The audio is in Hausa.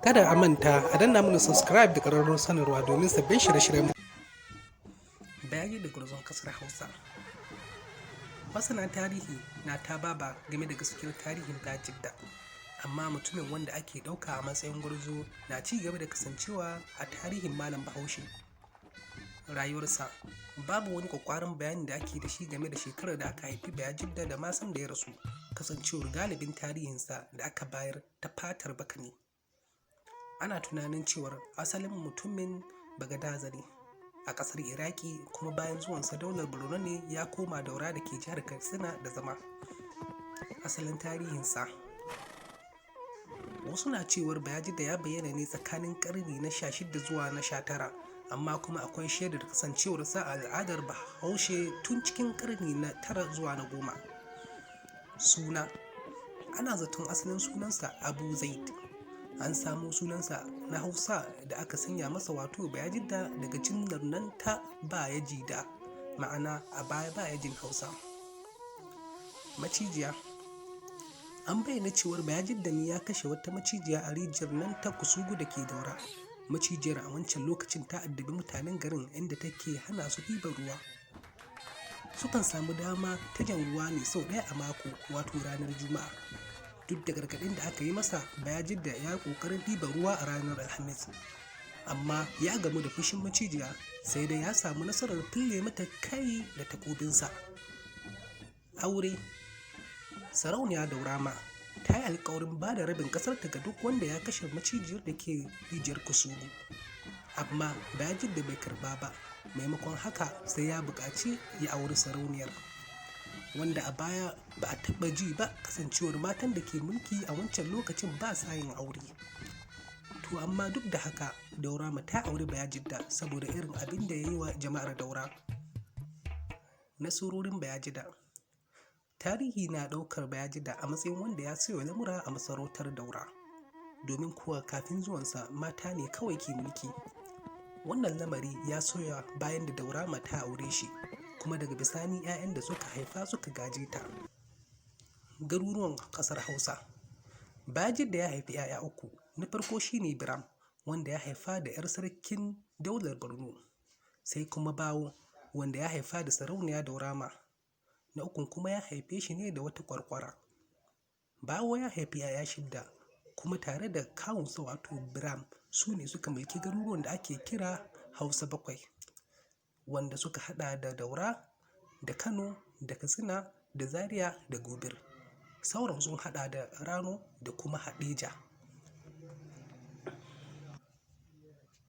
Kada a manta a danna mana subscribe da ƙararrawar sanarwa domin sabbin shirye-shiryen bayani da gwarzon ƙasar Hausa. Masana tarihi na ta baba game da gaskiyar tarihin Bayajidda, amma mutumin wanda ake ɗauka a matsayin gwarzo na ci gaba da kasancewa a tarihin Malam Bahaushe. Rayuwarsa babu wani ƙwaƙƙwaran bayani da ake da shi game da shekarar da aka haifi Bayajidda da ma san da ya rasu, kasancewar galibin tarihinsa da aka bayar ta fatar baka ne. Ana tunanin cewar asalin mutumin Bagadaza ne a ƙasar Iraki, kuma bayan zuwansa daular Borno ne ya koma Daura da ke jihar Katsina da zama. Asalin tarihinsa, wasu na cewar Bayajidda ya bayyana ne tsakanin ƙarni na 16 zuwa na 19, amma kuma akwai shaidar kasancewarsa a al'adar Bahaushe tun cikin ƙarni na 9 zuwa na 10. Suna, ana zaton asalin sunansa Abu Zaid. An samo sunansa na Hausa da aka sanya masa wato Bayajidda daga jimlar nan ta Bayajida, ma'ana a baya Bayajin Hausa. Macijiya, an bayyana cewar Bayajidda ne ya kashe wata macijiya a rijiyar nan ta Kusugu da ke Daura. Macijiyar a wancan lokacin ta addabi mutanen garin, inda take hana su ɗiban ruwa. Sukan samu dama ta jan ruwa ne sau ɗaya a mako, wato ranar Juma'a. Duk da gargaɗin da aka yi masa, Bayajidda ya yi ƙoƙarin ɗiban ruwa a ranar Alhamis, amma ya gamu da fushin macijiya, sai dai ya samu nasarar fille mata kai da takobinsa. Aure, Sarauniya Daurama ta yi alƙawarin ba da rabin ƙasarta ga duk wanda ya kashe macijiyar da ke rijiyar Kusugu, amma Bayajidda bai karɓa ba. Maimakon haka sai ya buƙaci ya auri sarauniyar, wanda a baya ba a taɓa ji ba, kasancewar matan da ke mulki a wancan lokacin ba sa yin aure. To amma duk da haka Daurama ta auri Bayajidda saboda irin abin da ya yi wa jama'ar Daura. Nasarorin Bayajidda, tarihi na ɗaukar Bayajidda a matsayin wanda ya sauya lamura a masarautar Daura, domin kuwa kafin zuwansa mata ne kawai ke mulki. Wannan lamari ya soya bayan da Daurama ta aure shi, kuma daga bisani 'ya'yan da suka haifa suka gaje ta. Garuruwan ƙasar Hausa, Bayajidda ya haifi 'ya'ya 3. Na farko shine Biram, wanda ya haifa da 'yar sarkin daular Borno, sai kuma Bawo, wanda ya haifa da sarauniya Daurama. Na ukun kuma ya haife shi ne da wata kwarkwara. Bawo ya haifi 'ya'ya 6, kuma tare da kawunsa wato Biram su ne suka mulki garuruwan da ake kira Hausa 7, wanda suka hada da Daura, da Kano, da Katsina, da Zaria, da Gobir. Sauran sun hada da Rano da kuma Haɗeja.